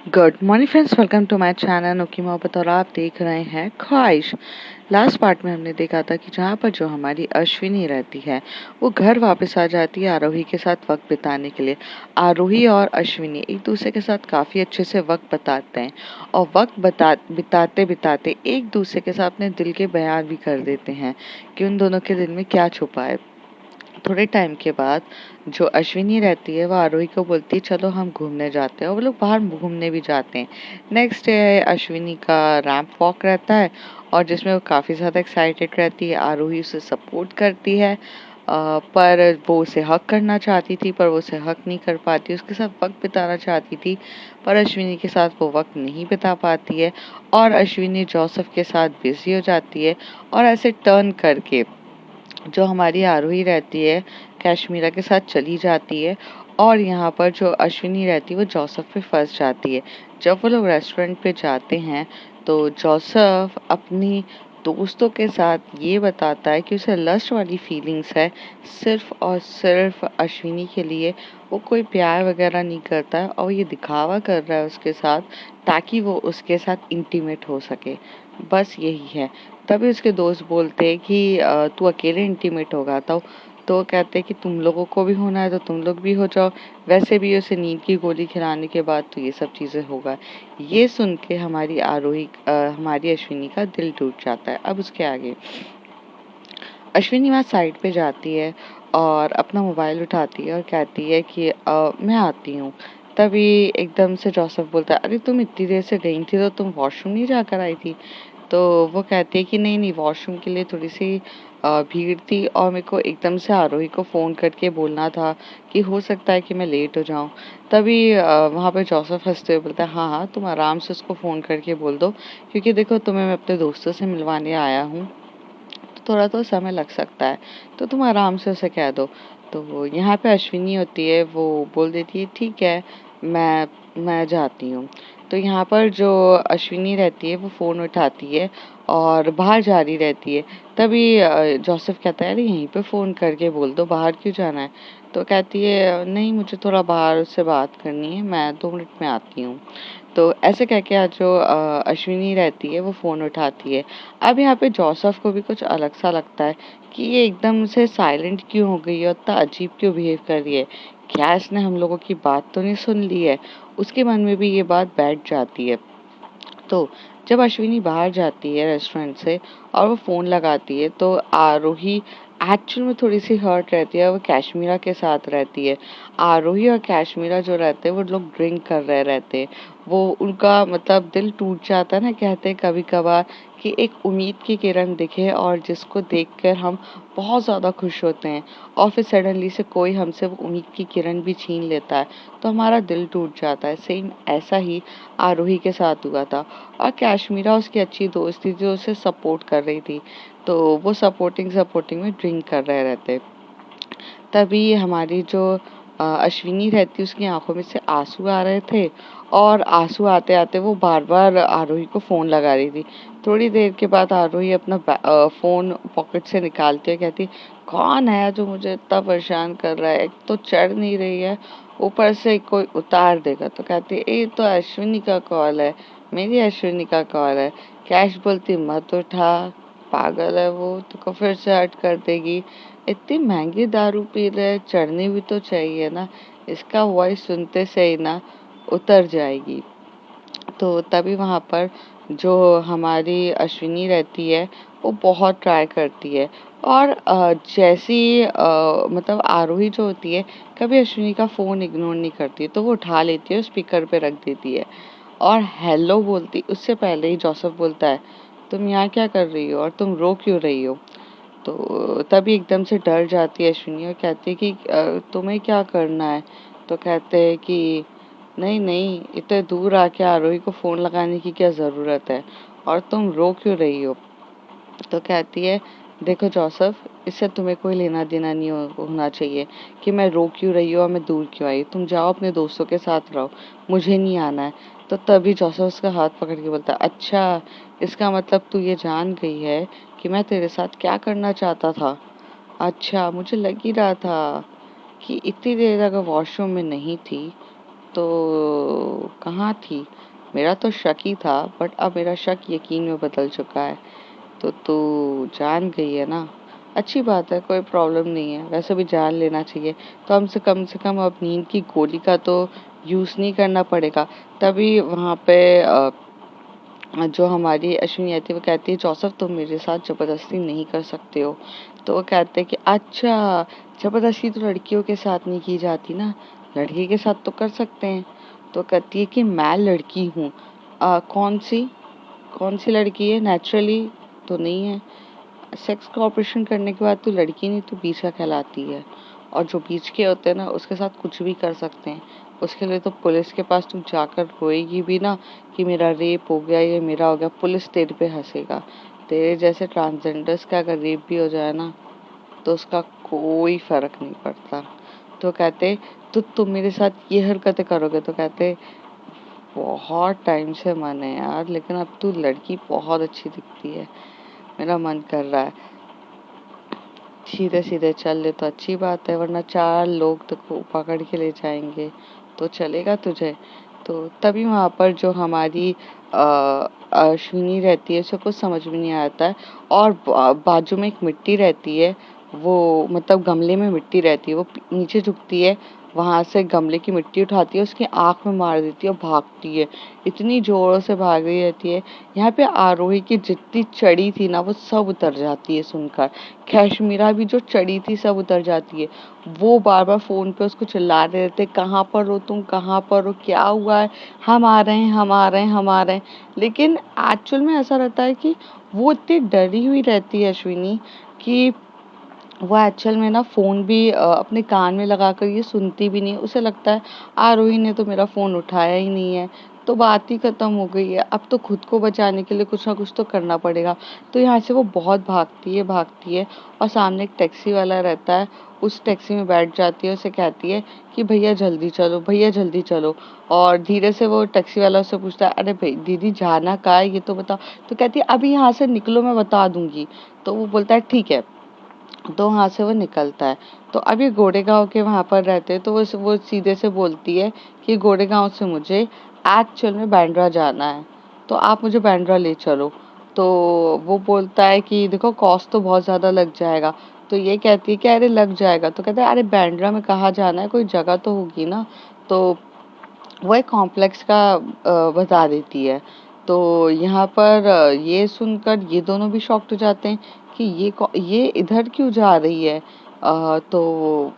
Good morning friends, welcome to my channel okay मोहब्बत और आप देख रहे हैं ख्वाहिश। लास्ट पार्ट में हमने देखा था कि जहाँ पर जो हमारी अश्विनी रहती है वो घर वापस आ जाती है आरोही के साथ वक्त बिताने के लिए। आरोही और अश्विनी एक दूसरे के साथ काफ़ी अच्छे से वक्त बिताते हैं और बिताते बिताते एक दूसरे के साथ अपने दिल के बयान भी कर देते हैं कि उन दोनों के दिल में क्या छुपा है। थोड़े टाइम के बाद जो अश्विनी रहती है वो आरोही को बोलती है चलो हम घूमने जाते हैं और वो लोग बाहर घूमने भी जाते हैं। नेक्स्ट डे अश्विनी का रैंप वॉक रहता है और जिसमें वो काफ़ी ज़्यादा एक्साइटेड रहती है। आरोही उसे सपोर्ट करती है पर वो उसे हक करना चाहती थी पर वो उसे हक नहीं कर पाती। उसके साथ वक्त बिताना चाहती थी पर अश्विनी के साथ वो वक्त नहीं बिता पाती है और अश्विनी जोसेफ के साथ बिजी हो जाती है। और ऐसे टर्न करके जो हमारी आरोही रहती है कश्मीरा के साथ चली जाती है और यहाँ पर जो अश्विनी रहती है वो जोसेफ पे फंस जाती है। जब वो लोग रेस्टोरेंट पे जाते हैं तो जोसेफ अपनी दोस्तों के साथ ये बताता है कि उसे लस्ट वाली फीलिंग्स है सिर्फ और सिर्फ अश्विनी के लिए। वो कोई प्यार वगैरह नहीं करता है और ये दिखावा कर रहा है उसके साथ ताकि वो उसके साथ इंटीमेट हो सके, बस यही है। तभी उसके दोस्त बोलते हैं कि तू अकेले इंटीमेट होगा तो कहते हैं कि तुम लोगों को भी होना है तो तुम लोग भी हो जाओ। वैसे भी उसे नींद की गोली खिलाने के बाद तो ये सब चीज़ें होगा। ये सुन के हमारी अश्विनी का दिल टूट जाता है। अब उसके आगे अश्विनी वहाँ साइड पे जाती है और अपना मोबाइल उठाती है और कहती है कि मैं आती हूँ। तभी एकदम से जोसेफ बोलता है अरे तुम इतनी देर से गई थी तो तुम वॉशरूम नहीं जाकर आई थी। तो वो कहती है कि नहीं नहीं, वॉशरूम के लिए थोड़ी सी भीड़ थी और मेरे को एकदम से आरोही को फ़ोन करके बोलना था कि हो सकता है कि मैं लेट हो जाऊँ। तभी वहाँ पे जोसेफ हंसते हुए बोलता है हाँ हाँ, तुम आराम से उसको फ़ोन करके बोल दो क्योंकि देखो तुम्हें मैं अपने दोस्तों से मिलवाने आया हूँ तो थोड़ा तो समय लग सकता है, तो तुम आराम से उसे कह दो। तो यहाँ पे अश्विनी होती है, वो बोल देती है ठीक है, मैं जाती हूँ। तो यहाँ पर जो अश्विनी रहती है वो फ़ोन उठाती है और बाहर जा रही रहती है। तभी जोसेफ कहता है अरे यहीं पे फ़ोन करके बोल दो, बाहर क्यों जाना है। तो कहती है नहीं, मुझे थोड़ा बाहर उससे बात करनी है, मैं 2 मिनट में आती हूँ। तो ऐसे कह के आज जो अश्विनी रहती है वो फ़ोन उठाती है। अब यहाँ पे जोसेफ को भी कुछ अलग सा लगता है कि ये एकदम से साइलेंट क्यों हो गई है और इतना अजीब क्यों बिहेव कर रही है। क्या इसने हम लोगों की बात तो नहीं सुन ली है। उसके मन में भी ये बात बैठ जाती है। तो जब अश्विनी बाहर जाती है रेस्टोरेंट से और वो फ़ोन लगाती है तो आरोही एक्चुअल में थोड़ी सी हर्ट रहती है। वो कश्मीरा के साथ रहती है। आरोही और कश्मीरा जो रहते हैं वो लोग ड्रिंक कर रहे रहते हैं। वो उनका मतलब दिल टूट जाता है ना, कहते हैं कभी कभार कि एक उम्मीद की किरण दिखे और जिसको देखकर हम बहुत ज़्यादा खुश होते हैं और फिर सडनली से कोई हमसे वो उम्मीद की किरण भी छीन लेता है तो हमारा दिल टूट जाता है। सेम ऐसा ही आरोही के साथ हुआ था और कश्मीरा उसकी अच्छी दोस्त थी जो उसे सपोर्ट कर रही थी। तो वो सपोर्टिंग सपोर्टिंग में ड्रिंक कर रहे रहते। तभी हमारी जो अश्विनी रहती उसकी आंखों में से आंसू आ रहे थे और आंसू आते आते वो बार बार आरोही को फ़ोन लगा रही थी। थोड़ी देर के बाद आरोही अपना फ़ोन पॉकेट से निकालती है, कहती कौन है जो मुझे इतना परेशान कर रहा है, एक तो चढ़ नहीं रही है ऊपर से कोई उतार देगा। तो कहती है ये तो अश्विनी का कॉल है, मेरी अश्विनी का कॉल है। कैश बोलती मत उठा, पागल है वो, तो फिर से हर्ट कर देगी। इतनी महंगी दारू पी रहे, चढ़नी भी तो चाहिए ना, इसका वॉइस सुनते से ही ना उतर जाएगी। तो तभी वहाँ पर जो हमारी अश्विनी रहती है वो बहुत ट्राई करती है और जैसी मतलब आरोही जो होती है कभी अश्विनी का फ़ोन इग्नोर नहीं करती, तो वो उठा लेती है, स्पीकर पे रख देती है और हेलो बोलती उससे पहले ही जोसेफ बोलता है तुम यहाँ क्या कर रही हो और तुम रो क्यों रही हो। तो तभी एकदम से डर जाती है अश्विनी और कहती है कि तुम्हें क्या करना है। तो कहते हैं कि नहीं नहीं, इतने दूर आके आरोही को फ़ोन लगाने की क्या ज़रूरत है और तुम रो क्यों रही हो। तो कहती है देखो जोसेफ, इससे तुम्हें कोई लेना देना नहीं होना चाहिए कि मैं रो क्यों रही हूँ और मैं दूर क्यों आई। तुम जाओ अपने दोस्तों के साथ रहो, मुझे नहीं आना है। तो तभी जोसेफ उसका हाथ पकड़ के बोलता है अच्छा, इसका मतलब तू ये जान गई है कि मैं तेरे साथ क्या करना चाहता था। अच्छा, मुझे लग ही रहा था कि इतनी देर अगर वॉशरूम में नहीं थी तो कहाँ थी? मेरा तो शक ही था, बट अब मेरा शक यकीन में बदल चुका है। तो तू जान गई है ना? अच्छी बात है, कोई प्रॉब्लम नहीं है, वैसे भी जान लेना चाहिए। तो हमसे कम से कम अब नींद की गोली का तो यूज़ नहीं करना पड़ेगा। तभी वहाँ पे जो हमारी अश्विनी आती है वो कहती है, जोसेफ तुम मेरे साथ ज़बरदस्ती नहीं कर सकते हो। तो वो कहते हैं कि अच्छा, ज़बरदस्ती तो लड़कियों के साथ नहीं की जाती ना, लड़के के साथ तो कर सकते हैं। तो कहती है कि मैं लड़की हूँ। कौन सी कौन सी लड़की है? नेचुरली तो नहीं है। सेक्स का ऑपरेशन करने के बाद तो लड़की नहीं तो बीचा कहलाती है। और जो बीच के होते हैं ना उसके साथ कुछ भी कर सकते हैं। उसके लिए तो पुलिस के पास तुम जाकर रोएगी भी ना कि मेरा रेप हो गया, ये मेरा हो गया, पुलिस तेरे पे हंसेगा। तेरे जैसे ट्रांसजेंडर्स का अगर रेप भी हो जाए ना तो उसका कोई फर्क नहीं पड़ता। तो कहते तो तुम मेरे साथ ये हरकतें करोगे? तो कहते बहुत टाइम से मन है यार, लेकिन अब तू लड़की बहुत अच्छी दिखती है, मेरा मन कर रहा है सीधे सीधे चल ले तो अच्छी बात है, वरना 4 लोग तो पकड़ के ले जाएंगे। तो चलेगा तुझे? तो तभी वहाँ पर जो हमारी अश्विनी रहती है उसको कुछ समझ में नहीं आता है। और बाजू में एक मिट्टी रहती है, वो मतलब गमले में मिट्टी रहती है, वो नीचे झुकती है, वहां से गमले की मिट्टी उठाती है, उसकी आंख में मार देती है और भागती है। इतनी जोरों से भाग रही रहती है। यहाँ पे आरोही की जितनी चढ़ी थी ना वो सब उतर जाती है सुनकर। कैशमीरा भी जो चढ़ी थी सब उतर जाती है। वो बार बार फोन पे उसको चिल्ला रहे रहते, कहाँ पर हो तुम, कहाँ पर हो, क्या हुआ है, हम आ रहे हैं, हम आ रहे हैं, हम आ रहे हैं। लेकिन एक्चुअल में ऐसा रहता है कि वो इतनी डरी हुई रहती है अश्विनी कि वो एक्चुअल में ना फ़ोन भी अपने कान में लगाकर ये सुनती भी नहीं। उसे लगता है आरोही ने तो मेरा फ़ोन उठाया ही नहीं है, तो बात ही ख़त्म हो गई है। अब तो खुद को बचाने के लिए कुछ ना कुछ तो करना पड़ेगा। तो यहाँ से वो बहुत भागती है और सामने एक टैक्सी वाला रहता है, उस टैक्सी में बैठ जाती है, उसे कहती है कि भैया जल्दी चलो, भैया जल्दी चलो। और धीरे से वो टैक्सी वाला उससे पूछता है, अरे भाई दीदी जाना कहाँ है ये तो बताओ। तो कहती है अभी यहाँ से निकलो मैं बता दूँगी। तो वो बोलता है ठीक है। तो वहाँ से वो निकलता है। तो अब ये गोरेगाँव के वहाँ पर रहते हैं, तो वो सीधे से बोलती है कि गोरेगाँव से मुझे एक्चुअल में बांद्रा जाना है, तो आप मुझे बांद्रा ले चलो। तो वो बोलता है कि देखो कॉस्ट तो बहुत ज़्यादा लग जाएगा। तो ये कहती है कि अरे लग जाएगा। तो कहता है अरे बांद्रा में कहाँ जाना है, कोई जगह तो होगी ना। तो वो एक कॉम्प्लेक्स का बता देती है। तो यहाँ पर ये सुनकर ये दोनों भी शॉक्ड हो जाते हैं कि ये इधर क्यों जा रही है। तो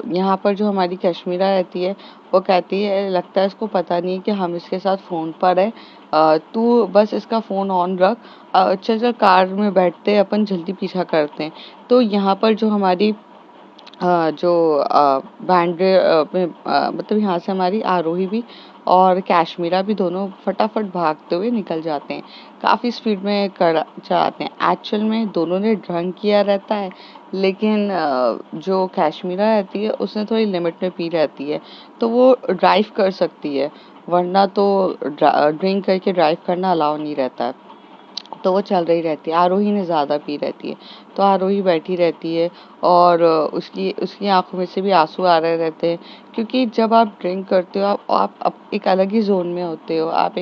यहाँ पर जो हमारी कश्मीरा रहती है वो कहती है लगता है इसको पता नहीं कि हम इसके साथ फ़ोन पर है। तू बस इसका फ़ोन ऑन रख। चल चल कार में बैठते हैं, अपन जल्दी पीछा करते हैं। तो यहाँ पर जो हमारी जो में मतलब यहाँ से हमारी आरोही भी और कश्मीरा भी दोनों फटाफट भागते हुए निकल जाते हैं। काफ़ी स्पीड में कर जाते हैं। एक्चुअल में दोनों ने ड्रंक किया रहता है, लेकिन जो कश्मीरा रहती है उसने थोड़ी लिमिट में पी रहती है, तो वो ड्राइव कर सकती है, वरना तो ड्रिंक करके ड्राइव करना अलाउ नहीं रहता है। तो वो चल रही रहती है। आरोही ने ज़्यादा पी रहती है, तो आरोही बैठी रहती है और उसकी उसकी आँखों में से भी आँसू आ रहे रहते हैं, क्योंकि जब आप ड्रिंक करते हो आप एक अलग ही ज़ोन में होते हो। आप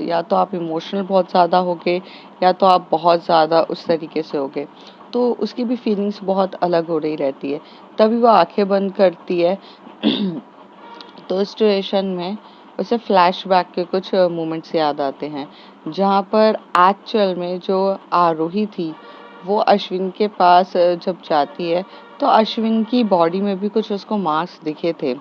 या तो आप इमोशनल बहुत ज़्यादा होगे या तो आप बहुत ज़्यादा उस तरीके से होगे। तो उसकी भी फीलिंग्स बहुत अलग हो रही रहती है। तभी वो आँखें बंद करती है। तो इस सिचुएशन में उसे फ्लैशबैक के कुछ मोमेंट्स याद आते हैं, जहाँ पर एक्चुअल में जो आरोही थी वो अश्विन के पास जब जाती है तो अश्विन की बॉडी में भी कुछ उसको मार्क्स दिखे थे।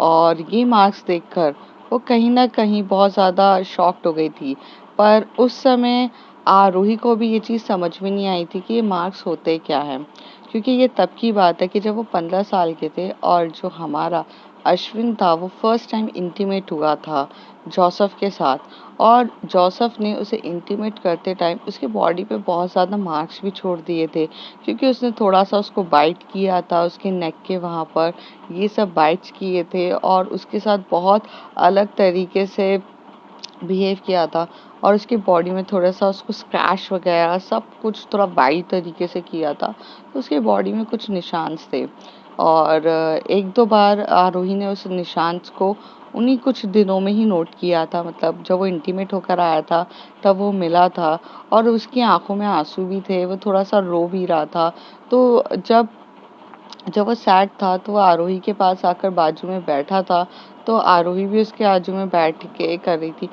और ये मार्क्स देखकर वो कहीं ना कहीं बहुत ज़्यादा शॉक्ड हो गई थी। पर उस समय आरोही को भी ये चीज़ समझ में नहीं आई थी कि ये मार्क्स होते क्या हैं, क्योंकि ये तब की बात है कि जब वो 15 साल के थे और जो हमारा अश्विन था वो फर्स्ट टाइम इंटीमेट हुआ था जोसेफ के साथ। और जोसेफ ने उसे इंटीमेट करते टाइम उसके बॉडी पे बहुत ज़्यादा मार्क्स भी छोड़ दिए थे, क्योंकि उसने थोड़ा सा उसको बाइट किया था उसके नेक के वहाँ पर, ये सब बाइट्स किए थे और उसके साथ बहुत अलग तरीके से बिहेव किया था। और उसकी बॉडी में थोड़ा सा उसको स्क्रैच वगैरह सब कुछ थोड़ा वाइल्ड तरीके से किया था, तो उसकी बॉडी में कुछ निशान थे। और एक दो बार आरोही ने उस निशान को उन्हीं कुछ दिनों में ही नोट किया था, मतलब जब वो इंटीमेट होकर आया था तब वो मिला था और उसकी आंखों में आंसू भी थे, वो थोड़ा सा रो भी रहा था। तो जब जब वो सैड था तो वो आरोही के पास आकर बाजू में बैठा था, तो आरोही भी उसके बाजू में बैठ के कर रही थी।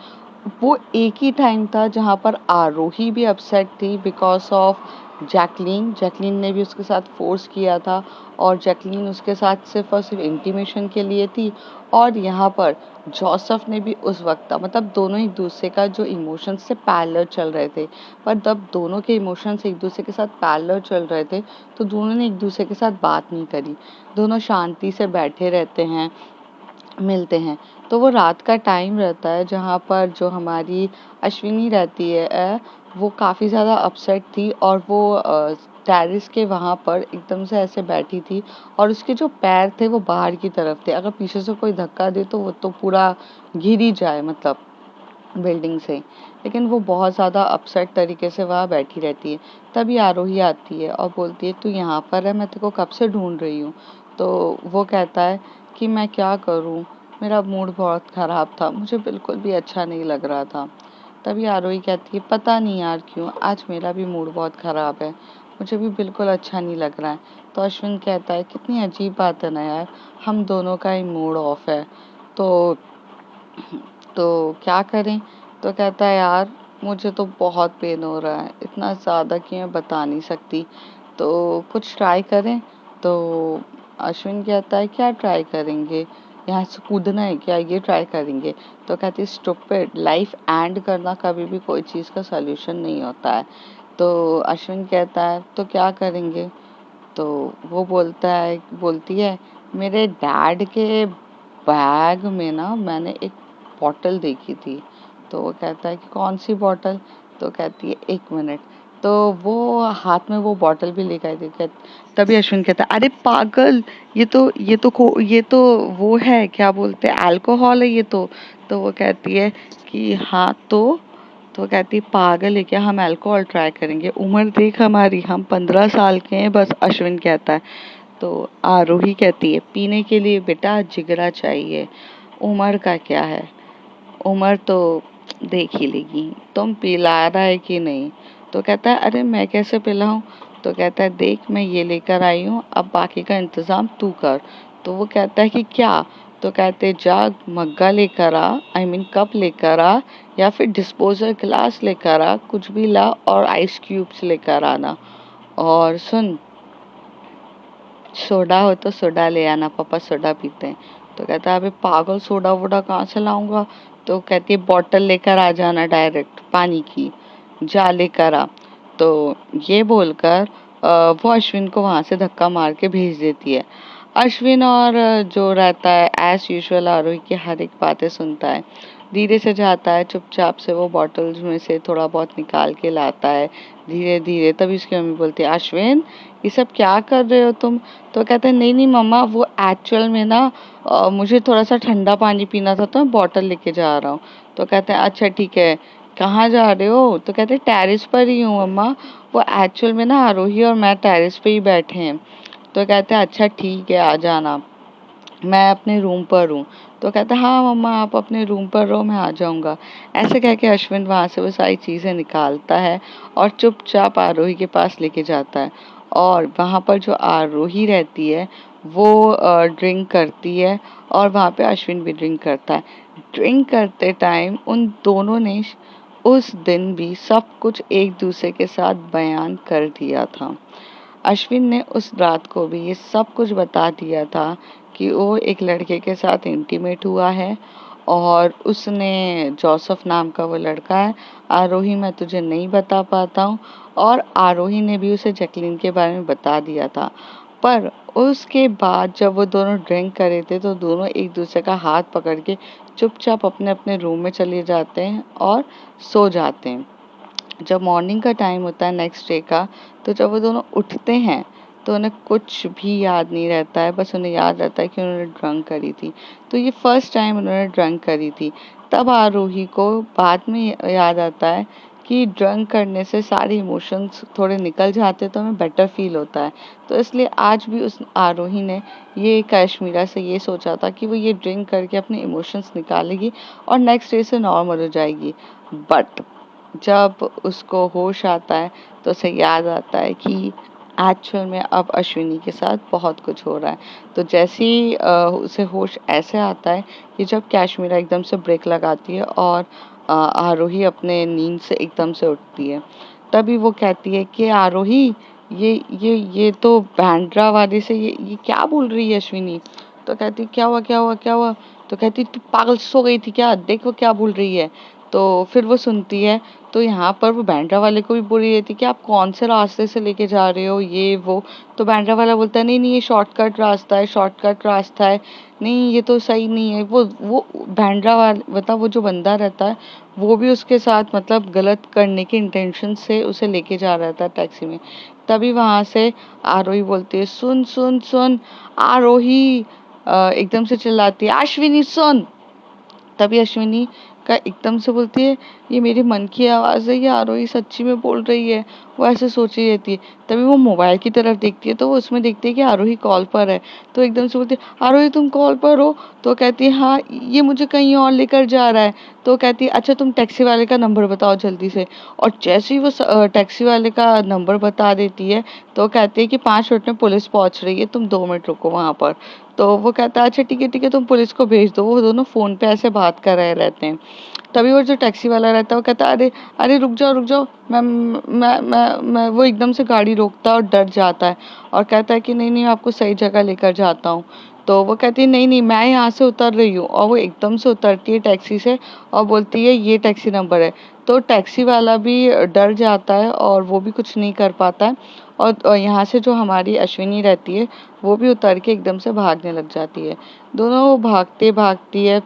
वो एक ही टाइम था जहाँ पर आरोही भी अपसेट थी बिकॉज ऑफ जैकलीन ने भी उसके साथ फोर्स किया था और जैकलीन उसके साथ सिर्फ और सिर्फ इंटीमेशन के लिए थी। और यहाँ पर जोसेफ ने भी उस वक्त, मतलब दोनों एक दूसरे का जो इमोशंस से पैरेलल चल रहे थे, पर जब दोनों के इमोशंस एक दूसरे के साथ पैरेलल चल रहे थे तो दोनों ने एक दूसरे के साथ बात नहीं करी। दोनों शांति से बैठे रहते हैं, मिलते हैं। तो वो रात का टाइम रहता है जहाँ पर जो हमारी अश्विनी रहती है वो काफ़ी ज़्यादा अपसेट थी और वो टेरेस के वहाँ पर एकदम से ऐसे बैठी थी और उसके जो पैर थे वो बाहर की तरफ थे। अगर पीछे से कोई धक्का दे तो वो तो पूरा गिर ही जाए, मतलब बिल्डिंग से। लेकिन वो बहुत ज़्यादा अपसेट तरीके से वहाँ बैठी रहती है। तभी आरोही आती है और बोलती है, तू यहाँ पर है, मैं तेरे को कब से ढूंढ रही हूँ। तो वो कहता है कि मैं क्या करूँ, मेरा मूड बहुत ख़राब था, मुझे बिल्कुल भी अच्छा नहीं लग रहा था। तभी आरोही कहती है, पता नहीं यार क्यों, आज मेरा भी मूड बहुत ख़राब है, मुझे भी बिल्कुल अच्छा नहीं लग रहा है। तो अश्विन कहता है, कितनी अजीब बात है ना यार, हम दोनों का ही मूड ऑफ है, तो तो क्या करें। तो कहता है, यार मुझे तो बहुत पेन हो रहा है, इतना ज़्यादा कि मैं बता नहीं सकती, तो कुछ ट्राई करें। तो अश्विन कहता है, क्या ट्राई करेंगे, यहाँ से कूदना है क्या, ये ट्राई करेंगे। तो कहती है, स्टूपिड, लाइफ एंड करना कभी भी कोई चीज़ का सॉल्यूशन नहीं होता है। तो अश्विन कहता है, तो क्या करेंगे। तो वो बोलती है, मेरे डैड के बैग में ना मैंने एक बॉटल देखी थी। तो वो कहता है कि कौन सी बॉटल। तो कहती है, एक मिनट। तो वो हाथ में वो बॉटल भी लेकर आई थी। तभी अश्विन कहता है, अरे पागल, ये तो वो है, क्या बोलते हैं, अल्कोहल है ये तो वो कहती है कि हाँ तो कहती है, पागल है क्या, हम अल्कोहल ट्राई करेंगे, उम्र देख हमारी, हम 15 साल के हैं बस। अश्विन कहता है। तो आरोही कहती है, पीने के लिए बेटा जिगरा चाहिए, उम्र का क्या है, उम्र तो देख ही लेगी, तुम पिला रहा है कि नहीं। तो कहता है, अरे मैं कैसे पिलाऊं। तो कहता है, देख मैं ये लेकर आई हूँ, अब बाकी का इंतजाम तू कर। तो वो कहता है कि क्या। तो कहते, जा मग्गा लेकर आ, आई मीन कप लेकर आ, या फिर डिस्पोजल ग्लास लेकर आ, कुछ भी ला, और आइस क्यूब्स लेकर आना, और सुन, सोडा हो तो सोडा ले आना, पापा सोडा पीते हैं। तो कहता है, अबे पागल, सोडा वोडा कहाँ से लाऊंगा। तो कहती है, बॉटल लेकर आ जाना डायरेक्ट पानी की, जा लेकर आ। तो ये बोलकर वो अश्विन को वहां से धक्का मार के भेज देती है। अश्विन और जो रहता है एज यूजुअल आरोही की हर एक बातें सुनता है। धीरे से जाता है, चुपचाप से वो बॉटल्स में से थोड़ा बहुत निकाल के लाता है धीरे धीरे। तभी उसकी मम्मी बोलती है, अश्विन ये सब क्या कर रहे हो तुम। तो कहता है, नहीं नहीं मम्मा, वो एक्चुअल में ना मुझे थोड़ा सा ठंडा पानी पीना था तो मैं बॉटल लेके जा रहा हूँ। तो कहते हैं, अच्छा ठीक है, कहाँ जा रहे हो। तो कहते हैं, टेरेस पर ही हूँ मम्मा, वो एक्चुअल में ना आरोही और मैं टेरेस पे ही बैठे हैं। तो कहते हैं, अच्छा ठीक है, आ जाना, मैं अपने रूम पर हूँ। तो कहता है, हाँ मम्मा आप अपने रूम पर रहो, मैं आ जाऊँगा। ऐसे कह के अश्विन वहाँ से वो सारी चीज़ें निकालता है और चुपचाप आरोही के पास लेके जाता है। और वहाँ पर जो आरोही रहती है वो ड्रिंक करती है और वहाँ पे अश्विन भी ड्रिंक करता है। ड्रिंक करते टाइम उन दोनों ने उस दिन भी सब कुछ एक दूसरे के साथ बयान कर दिया था। अश्विन ने उस रात को भी ये सब कुछ बता दिया था कि वो एक लड़के के साथ इंटीमेट हुआ है और उसने, जोसेफ नाम का वो लड़का है, आरोही मैं तुझे नहीं बता पाता हूँ। और आरोही ने भी उसे जैकलीन के बारे में बता दिया था। पर उसके बाद जब वो दोनों ड्रिंक कर रहे थे तो दोनों एक दूसरे का हाथ पकड़ के चुपचाप अपने अपने रूम में चले जाते हैं और सो जाते हैं। जब मॉर्निंग का टाइम होता है नेक्स्ट डे का, तो जब वो दोनों उठते हैं तो उन्हें कुछ भी याद नहीं रहता है, बस उन्हें याद रहता है कि उन्होंने ड्रंक करी थी। तो ये फर्स्ट टाइम उन्होंने ड्रंक करी थी। तब आरोही को बाद में याद आता है कि ड्रंक करने से सारे इमोशंस थोड़े निकल जाते तो हमें बेटर फील होता है। तो इसलिए आज भी उस आरोही ने ये कश्मीरा से ये सोचा था कि वो ये ड्रिंक करके अपने इमोशंस निकालेगी और नेक्स्ट डे से नॉर्मल हो जाएगी। बट जब उसको होश आता है तो उसे याद आता है कि एक्चुअल में अब अश्विनी के साथ बहुत कुछ हो रहा है। तो जैसे ही उसे होश ऐसे आता है कि जब कश्मीरा एकदम से ब्रेक लगाती है और आरोही अपने नींद से एकदम से उठती है, तभी वो कहती है कि आरोही, ये तो बैंड्रा वाले से ये क्या बोल रही है अश्विनी। तो कहती क्या हुआ क्या हुआ क्या हुआ। तो कहती तू पागल सो गई थी क्या, देख वो क्या बोल रही है। तो फिर वो सुनती है तो यहाँ पर वो बैंड्रा वाले को भी बोल रही थी कि आप कौन से रास्ते से लेके जा रहे हो ये वो। तो बैंड्रा वाला बोलता है नहीं नहीं ये शॉर्टकट रास्ता है, शॉर्टकट रास्ता है, नहीं ये तो सही नहीं है। वो बैंड्रा वाला मतलब वो जो बंदा रहता है वो भी उसके साथ मतलब गलत करने के इंटेंशन से उसे लेके जा रहा था टैक्सी में। तभी वहां से आरोही बोलती है सुन सुन सुन। आरोही एकदम से चिल्लाती है अश्विनी सुन। तभी अश्विनी का एकदम से बोलती है ये मेरे मन की आवाज है, ये आरोही सच्ची में बोल रही है। वो ऐसे सोच रही रहती है। तभी वो मोबाइल की तरफ देखती है तो वो उसमें देखती है कि आरोही कॉल पर है। तो एकदम से बोलती है आरोही तुम कॉल पर हो। तो कहती है हाँ ये मुझे कहीं और लेकर जा रहा है। तो कहती है अच्छा तुम टैक्सी वाले का नंबर बताओ जल्दी से। और जैसे ही वो टैक्सी वाले का नंबर बता देती है तो कहती है कि 5 मिनट में पुलिस पहुंच रही है, तुम 2 मिनट रुको वहां पर। तो वो कहता है अच्छा ठीक है तुम पुलिस को भेज दो। वो दोनों फोन पे ऐसे बात कर रहे रहते हैं। तभी वो जो टैक्सी वाला रहता है वो कहता है अरे अरे रुक जाओ मैं वो एकदम से गाड़ी रोकता है और डर जाता है और कहता है कि नहीं नहीं मैं आपको सही जगह लेकर जाता हूँ। तो वो कहती है नहीं नहीं मैं यहाँ से उतर रही हूँ। और वो एकदम से उतरती है टैक्सी से और बोलती है ये टैक्सी नंबर है। तो टैक्सी वाला भी डर जाता है और वो भी कुछ नहीं कर पाता है। और यहाँ से जो हमारी अश्विनी रहती है वो भी उतर के एकदम से भागने लग जाती है। दोनों भागते भागती है।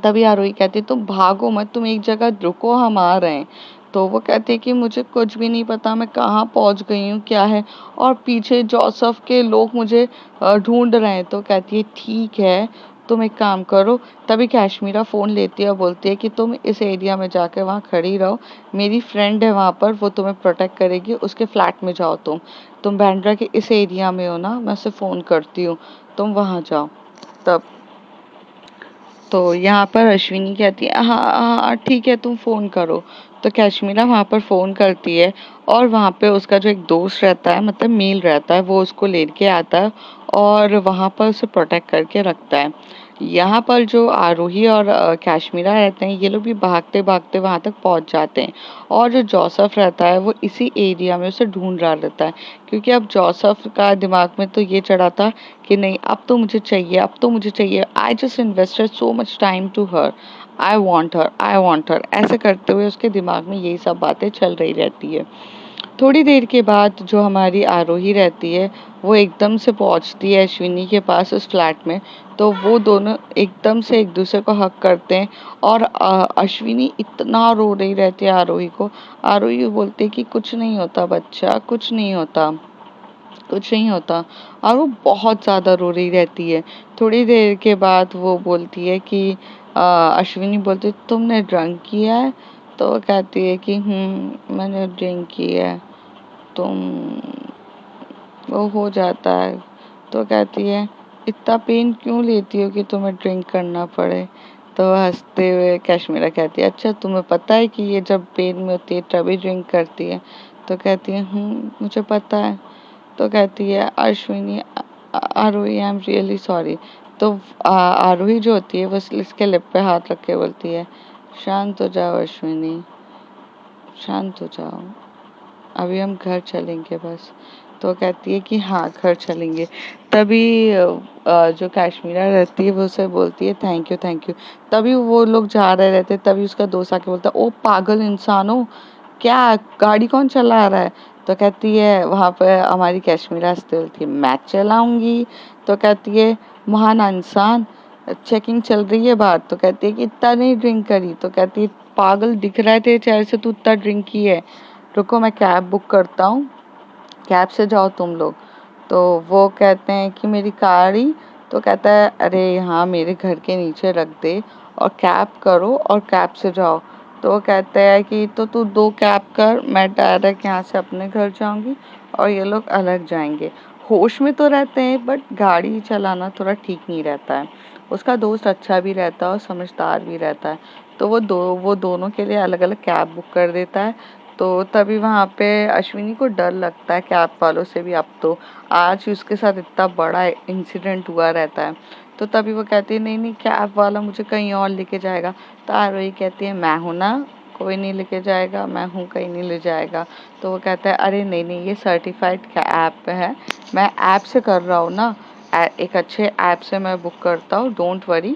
तभी आरोही कहती है तुम भागो मत, तुम एक जगह रुको हम आ रहे हैं। तो वो कहते हैं कि मुझे कुछ भी नहीं पता मैं कहाँ पहुंच गई हूँ क्या है। और पीछे जोसफ के लोग मुझे ढूंढ रहे हैं। तो कहती है ठीक है तुम एक काम करो। तभी कश्मीरा फोन लेती है और बोलती है कि तुम इस एरिया में जाकर वहाँ खड़ी रहो, मेरी फ्रेंड है वहाँ पर वो तुम्हें प्रोटेक्ट करेगी, उसके फ्लैट में जाओ। तुम बैंड्रा के इस एरिया में हो ना, मैं उसे फोन करती हूँ, तुम वहाँ जाओ। तब तो यहाँ पर अश्विनी कहती है हाँ हाँ हाँ, ठीक है तुम फोन करो। तो कश्मीरा वहाँ पर फोन करती है और वहाँ पे उसका जो एक दोस्त रहता है मतलब मेल रहता है वो उसको लेके आता है और वहाँ पर उसे प्रोटेक्ट करके रखता है। यहाँ पर जो आरोही और कश्मीरा रहते हैं ये लोग भी भागते भागते वहाँ तक पहुँच जाते हैं। और जो जोसफ रहता है वो इसी एरिया में उसे ढूंढ रहा रहता है। क्योंकि अब जोसफ का दिमाग में तो ये चढ़ा था कि नहीं अब तो मुझे चाहिए, अब तो मुझे चाहिए, I just invested so much time to her, I want her, ऐसे करते हुए उसके दिमाग में यही सब बातें चल रही रहती है। थोड़ी देर के बाद जो हमारी आरोही रहती है वो एकदम से पहुंचती है अश्विनी के पास उस फ्लैट में। तो वो दोनों एकदम से एक दूसरे को हक करते हैं और अश्विनी इतना रो रही रहती है आरोही को। आरोही बोलती है कि कुछ नहीं होता बच्चा, कुछ नहीं होता, कुछ नहीं होता। और वो बहुत ज़्यादा रो रही रहती है। थोड़ी देर के बाद वो बोलती है कि अश्विनी बोलती है तुमने ड्रंक किया है। तो वो कहती है कि मैंने ड्रिंक किया है। तुम वो हो जाता है। तो कहती है इतना पेन क्यों लेती हो कि तुम्हें ड्रिंक करना पड़े। तो हंसते हुए कश्मीरा कहती है अच्छा तुम्हें पता है कि ये जब पेन में होती है तभी ड्रिंक करती है। तो कहती है मुझे पता है। तो कहती है अश्विनी आरोही आई एम रियली सॉरी। तो आरोही जो होती है वो इसके लिप पे हाथ रख के बोलती है शांत हो जाओ अश्विनी, शांत हो जाओ, अभी हम घर चलेंगे बस। तो कहती है कि हाँ घर चलेंगे। तभी जो कश्मीरा रहती है वो उसे बोलती है थैंक यू थैंक यू। तभी वो लोग जा रहे रहते तभी उसका दोस्त आके बोलता है ओ पागल इंसानों, क्या गाड़ी कौन चला रहा है। तो कहती है वहां पर हमारी कश्मीरा हंसते बोलती है मैं चलाऊंगी। तो कहती है महान इंसान, चेकिंग चल रही है बाहर। तो कहती है कि इतना नहीं ड्रिंक करी। तो कहती है पागल दिख रहा है तेरे चेहरे से तू इतना ड्रिंक की है, रुको मैं कैब बुक करता हूँ, कैब से जाओ तुम लोग। तो वो कहते हैं कि मेरी कार ही। तो कहता है अरे हाँ मेरे घर के नीचे रख दे और कैब करो और कैब से जाओ। तो वो कहते हैं कि तो तू 2 कैब कर, मैं डायरेक्ट यहाँ से अपने घर जाऊँगी और ये लोग अलग जाएँगे। होश में तो रहते हैं बट गाड़ी चलाना थोड़ा ठीक नहीं रहता है। उसका दोस्त अच्छा भी रहता है और समझदार भी रहता है, तो वो दोनों के लिए अलग-अलग कैब बुक कर देता है। तो तभी वहाँ पे अश्विनी को डर लगता है कैब वालों से भी। अब तो आज उसके साथ इतना बड़ा इंसिडेंट हुआ रहता है, तो तभी वो कहती है नहीं नहीं कैब वाला मुझे कहीं और लेके जाएगा। तो आरोही कहती है मैं हूँ ना, कोई नहीं लेके जाएगा, मैं हूँ, कहीं नहीं ले जाएगा। तो वो कहता है अरे नहीं नहीं ये सर्टिफाइड ऐप है, मैं ऐप से कर रहा हूँ ना, एक अच्छे ऐप से मैं बुक करता हूँ, डोंट वरी,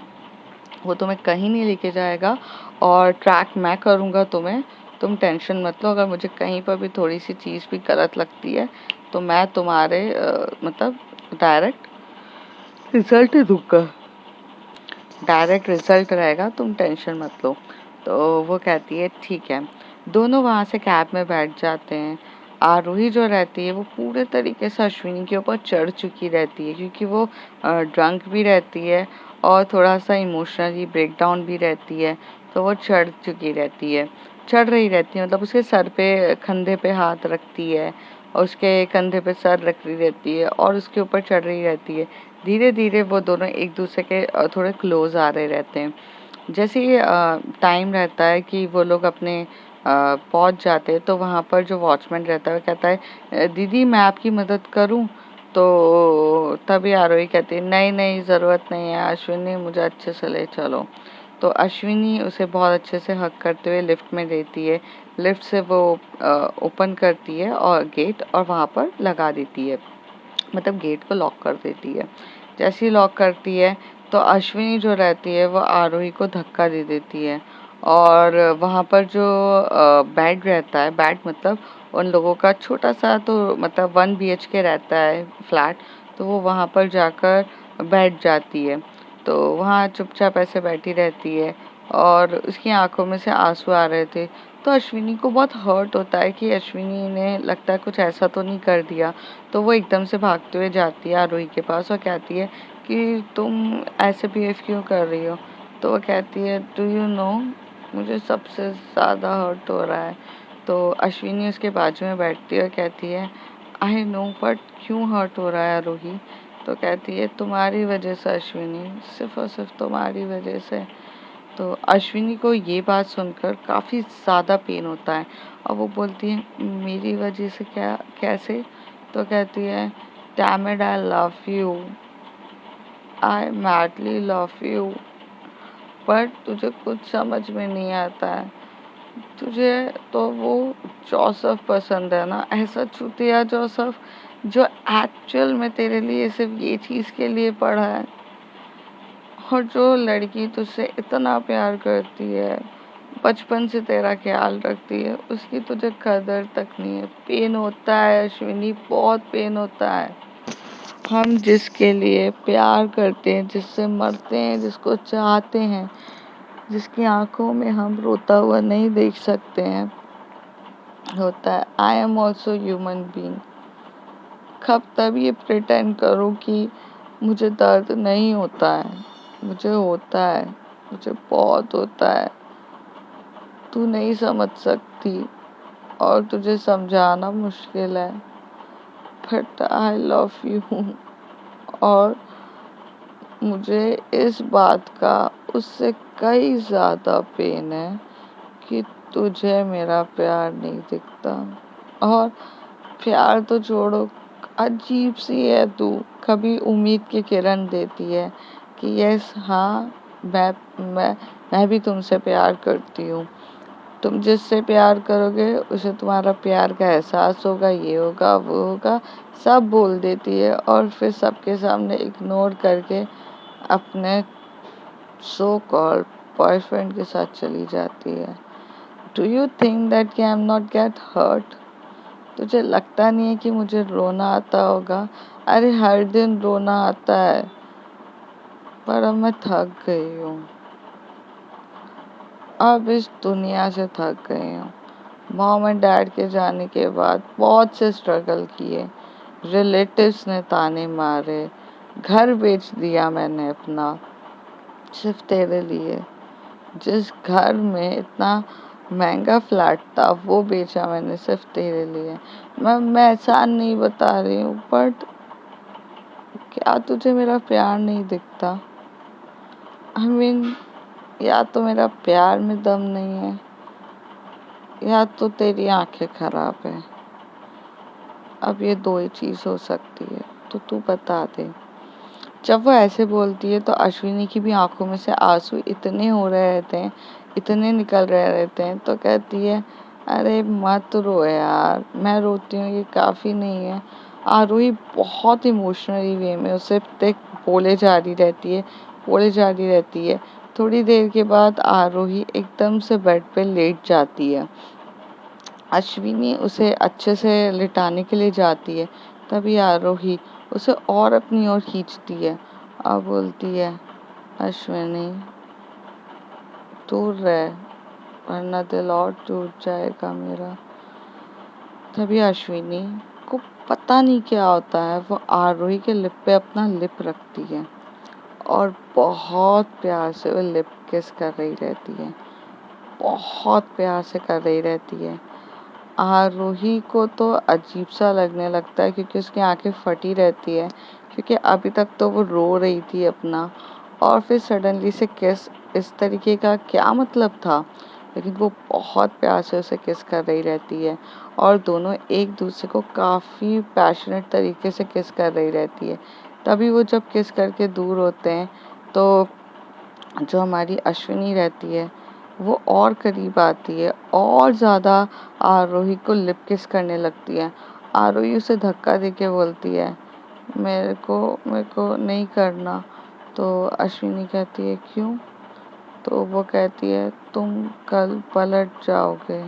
वो तुम्हें कहीं नहीं लेके जाएगा और ट्रैक मैं करूँगा तुम्हें, तुम टेंशन मत लो। अगर मुझे कहीं पर भी थोड़ी सी चीज़ भी गलत लगती है तो मैं तुम्हारे मतलब डायरेक्ट रिजल्ट दूंगा, डायरेक्ट रिजल्ट रहेगा, तुम टेंशन मत लो। तो वो कहती है ठीक है। दोनों वहाँ से कैब में बैठ जाते हैं। आरोही जो रहती है वो पूरे तरीके से अश्विनी के ऊपर चढ़ चुकी रहती है, क्योंकि वो ड्रंक भी रहती है और थोड़ा सा इमोशनली ब्रेकडाउन भी रहती है। तो वो चढ़ चुकी रहती है, चढ़ रही रहती है, मतलब उसके सर पे, कंधे पे हाथ रखती है और उसके कंधे पे सर रख रही रहती है और उसके ऊपर चढ़ रही रहती है। धीरे धीरे वो दोनों एक दूसरे के थोड़े क्लोज आ रहे रहते हैं। जैसे ही टाइम रहता है कि वो लोग अपने पहुंच जाते हैं, तो वहाँ पर जो वॉचमैन रहता है वो कहता है दीदी मैं आपकी मदद करूं? तो तभी आरोही कहती है नहीं नहीं ज़रूरत नहीं है अश्विनी, मुझे अच्छे से ले चलो। तो अश्विनी उसे बहुत अच्छे से हग करते हुए लिफ्ट में देती है। लिफ्ट से वो ओपन करती है और गेट, और वहाँ पर लगा देती है, मतलब गेट को लॉक कर देती है। जैसे ही लॉक करती है तो अश्विनी जो रहती है वो आरोही को धक्का दे देती है और वहाँ पर जो बेड रहता है, बेड मतलब उन लोगों का छोटा सा, तो मतलब 1 BHK रहता है फ्लैट, तो वो वहाँ पर जाकर बैठ जाती है। तो वहाँ चुपचाप ऐसे बैठी रहती है और उसकी आंखों में से आंसू आ रहे थे। तो अश्विनी को बहुत हर्ट होता है कि अश्विनी ने लगता है कुछ ऐसा तो नहीं कर दिया। तो वो एकदम से भागते हुए जाती है आरोही के पास और कहती है कि तुम ऐसे बिहेव क्यों कर रही हो? तो वो कहती है डू यू नो, मुझे सबसे ज़्यादा हर्ट हो रहा है। तो अश्विनी उसके बाजू में बैठती है और कहती है आई नो, बट क्यों हर्ट हो रहा है आरोही? तो कहती है तुम्हारी वजह से अश्विनी, सिर्फ और सिर्फ तुम्हारी वजह से। तो अश्विनी को ये बात सुनकर काफ़ी ज़्यादा पेन होता है और वो बोलती है मेरी वजह से क्या, कैसे? तो कहती है damn it I love you, I madly love you, पर तुझे कुछ समझ में नहीं आता है। तुझे तो वो जोसेफ पसंद है ना, ऐसा चूतिया जोसेफ जो एक्चुअल में तेरे लिए सिर्फ ये चीज़ के लिए पढ़ा है। और जो लड़की तुझसे इतना प्यार करती है, बचपन से तेरा ख्याल रखती है, उसकी तुझे कदर तक नहीं है। पेन होता है अश्विनी, बहुत पेन होता है। हम जिसके लिए प्यार करते हैं, जिससे मरते हैं, जिसको चाहते हैं, जिसकी आंखों में हम रोता हुआ नहीं देख सकते हैं, होता है I am also human being. कब तब ये प्रिटेंड करो कि मुझे दर्द नहीं होता है, मुझे होता है, मुझे बहुत होता है। तू नहीं समझ सकती और तुझे समझाना मुश्किल है, बट आई लव यू। और मुझे इस बात का उससे कई ज़्यादा पेन है कि तुझे मेरा प्यार नहीं दिखता। और प्यार तो छोड़ो, अजीब सी है तू। कभी उम्मीद की किरण देती है कि यस हाँ, मैं मैं मैं भी तुमसे प्यार करती हूँ। तुम जिससे प्यार करोगे उसे तुम्हारा प्यार का एहसास होगा, ये होगा वो होगा, सब बोल देती है और फिर सबके सामने इग्नोर करके अपने सो कॉल्ड बॉयफ्रेंड के साथ चली जाती है। Do you think that I am not get hurt? तुझे लगता नहीं है कि मुझे रोना आता होगा? अरे हर दिन रोना आता है, पर अब मैं थक गई हूँ, अब इस दुनिया से थक गई हूँ। मॉम एंड डैड के जाने के बाद बहुत से स्ट्रगल किए, रिलेटिव्स ने ताने मारे, घर बेच दिया मैंने अपना, सिर्फ तेरे लिए। जिस घर में इतना महंगा फ्लैट था, वो बेचा मैंने सिर्फ तेरे लिए। मैं एहसान नहीं बता रही हूँ, बट क्या तुझे मेरा प्यार नहीं दिखता? आई मीन, या तो मेरा प्यार में दम नहीं है, या तो तेरी आंखें खराब है। अब ये दो ही चीज हो सकती है, तो तू बता दे। जब वो ऐसे बोलती है तो अश्विनी की भी आंखों में से आंसू इतने हो रहे रहते हैं, इतने निकल रहे रहते हैं, तो कहती है, अरे मत रो यार, मैं रोती हूँ ये काफी नहीं है। आरोही बहुत इमोशनली वे में उसे देख बोले जा रही रहती है, बोले जा रही रहती है। थोड़ी देर के बाद आरोही एकदम से बेड पे लेट जाती है। अश्विनी उसे अच्छे से लिटाने के लिए जाती है, तभी आरोही उसे और अपनी ओर खींचती है और बोलती है, अश्विनी दूर रह, वरना दिल और टूट जाएगा मेरा। तभी अश्विनी को पता नहीं क्या होता है, वो आरोही के लिप पे अपना लिप रखती है और बहुत प्यार से वो लिप किस कर रही रहती है, बहुत प्यार से कर रही रहती है। आरोही को तो अजीब सा लगने लगता है, क्योंकि उसकी आंखें फटी रहती है, क्योंकि अभी तक तो वो रो रही थी अपना, और फिर सडनली से किस इस तरीके का क्या मतलब था। लेकिन वो बहुत प्यार से उसे किस कर रही रहती है और दोनों एक दूसरे को काफी पैशनेट तरीके से किस कर रही रहती है। तभी वो जब किस करके दूर होते हैं तो जो हमारी अश्विनी रहती है वो और करीब आती है और ज़्यादा आरोही को लिप किस करने लगती है। आरोही उसे धक्का देके बोलती है, मेरे को नहीं करना। तो अश्विनी कहती है, क्यों? तो वो कहती है, तुम कल पलट जाओगे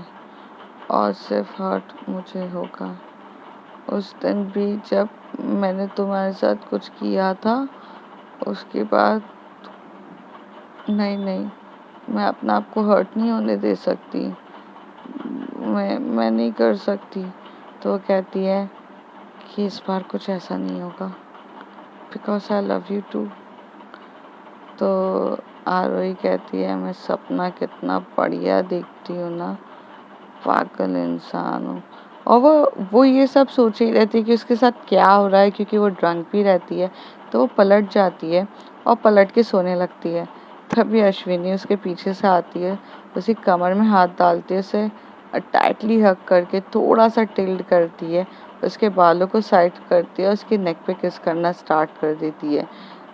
और सिर्फ हर्ट मुझे होगा। उस दिन भी जब मैंने तुम्हारे साथ कुछ किया था, उसके बाद नहीं नहीं, मैं अपना आप को हर्ट नहीं होने दे सकती, मैं नहीं कर सकती। तो वो कहती है कि इस बार कुछ ऐसा नहीं होगा, because I love you too. तो आरोही कहती है, मैं सपना कितना बढ़िया देखती हूँ ना, पागल इंसान हूँ। और वो ये सब सोच ही रहती है कि उसके साथ क्या हो रहा है, क्योंकि वो ड्रंक भी रहती है। तो वो पलट जाती है और पलट के सोने लगती है। तभी अश्विनी उसके पीछे से आती है, उसकी कमर में हाथ डालती है, उसे टाइटली हग करके थोड़ा सा टिल्ड करती है, उसके बालों को साइड करती है और उसके नेक पे किस करना स्टार्ट कर देती है।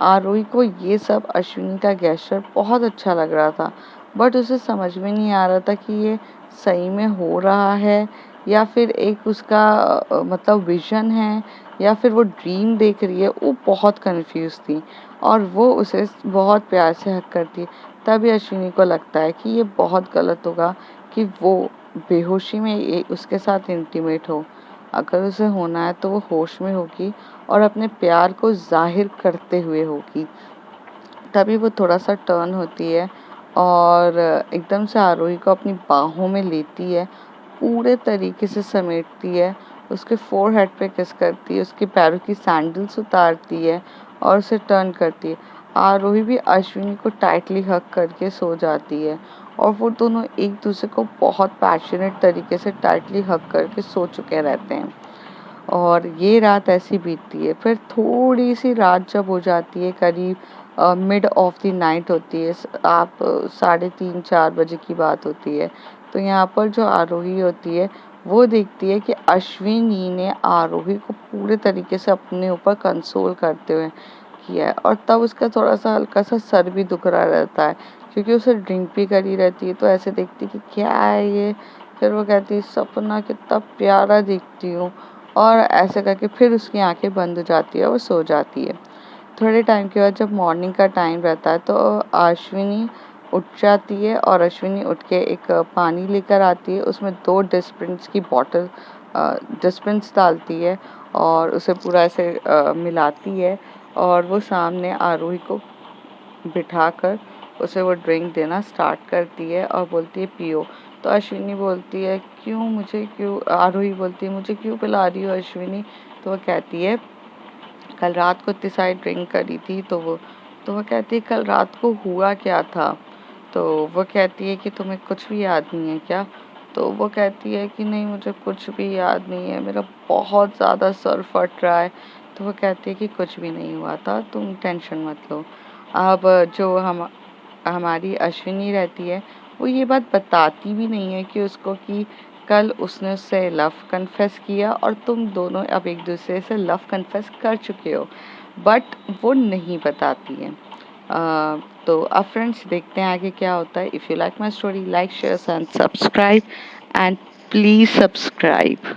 आरोही को ये सब अश्विनी का गेस्चर बहुत अच्छा लग रहा था, बट उसे समझ में नहीं आ रहा था कि ये सही में हो रहा है या फिर एक उसका मतलब विजन है, या फिर वो ड्रीम देख रही है। वो बहुत कंफ्यूज थी और वो उसे बहुत प्यार से हक करती है। तभी अश्विनी को लगता है कि ये बहुत गलत होगा कि वो बेहोशी में ये उसके साथ इंटीमेट हो। अगर उसे होना है तो वो होश में होगी और अपने प्यार को जाहिर करते हुए होगी। तभी वो थोड़ा सा टर्न होती है और एकदम से आरोही को अपनी बाहों में लेती है, पूरे तरीके से समेटती है, उसके फोरहेड पे किस करती है, उसके पैरों की सैंडल्स उतारती है और उसे टर्न करती है। आरोही भी अश्विनी को टाइटली हग करके सो जाती है और वो दोनों एक दूसरे को बहुत पैशनेट तरीके से टाइटली हग करके सो चुके रहते हैं। और ये रात ऐसी बीतती है। फिर थोड़ी सी रात जब हो जाती है, करीब मिड ऑफ द नाइट होती है, आप 3:30-4 बजे की बात होती है। तो यहाँ पर जो आरोही होती है वो देखती है कि अश्विनी ने आरोही को पूरे तरीके से अपने ऊपर कंसोल करते हुए किया है, और तब उसका थोड़ा सा हल्का सा सर भी दुख रहा रहता है, क्योंकि उसे ड्रिंक भी करी रहती है। तो ऐसे देखती कि क्या है ये। फिर वो कहती है, सपना कितना प्यारा दिखती हूँ, और ऐसे करके फिर उसकी आंखें बंद हो जाती है, वो सो जाती है। थोड़े टाइम के बाद जब मॉर्निंग का टाइम रहता है तो अश्विनी उठ जाती है, और अश्विनी उठ के एक पानी लेकर आती है, उसमें 2 डिस्पेंस की बॉटल डिस्पेंस डालती है और उसे पूरा ऐसे मिलाती है, और वो सामने आरोही को बिठाकर उसे वो ड्रिंक देना स्टार्ट करती है और बोलती है, पियो। तो अश्विनी बोलती है, क्यों मुझे क्यों, आरोही बोलती है, मुझे क्यों पिला रही हो अश्विनी? तो वो कहती है, कल रात को इतनी सारी ड्रिंक करी थी। तो वो कहती है, कल रात को हुआ क्या था? तो वो कहती है कि तुम्हें कुछ भी याद नहीं है क्या? तो वो कहती है कि नहीं, मुझे कुछ भी याद नहीं है, मेरा बहुत ज़्यादा सर फट रहा है। तो वो कहती है कि कुछ भी नहीं हुआ था, तुम टेंशन मत लो। अब जो हमारी अश्विनी रहती है, वो ये बात बताती भी नहीं है कि उसको कि कल उसने उससे लव कन्फेस किया और तुम दोनों अब एक दूसरे से लव कन्फेस कर चुके हो, बट वो नहीं बताती है। तो अब फ्रेंड्स देखते हैं आगे क्या होता है। If you like my story, like share and subscribe, and please subscribe.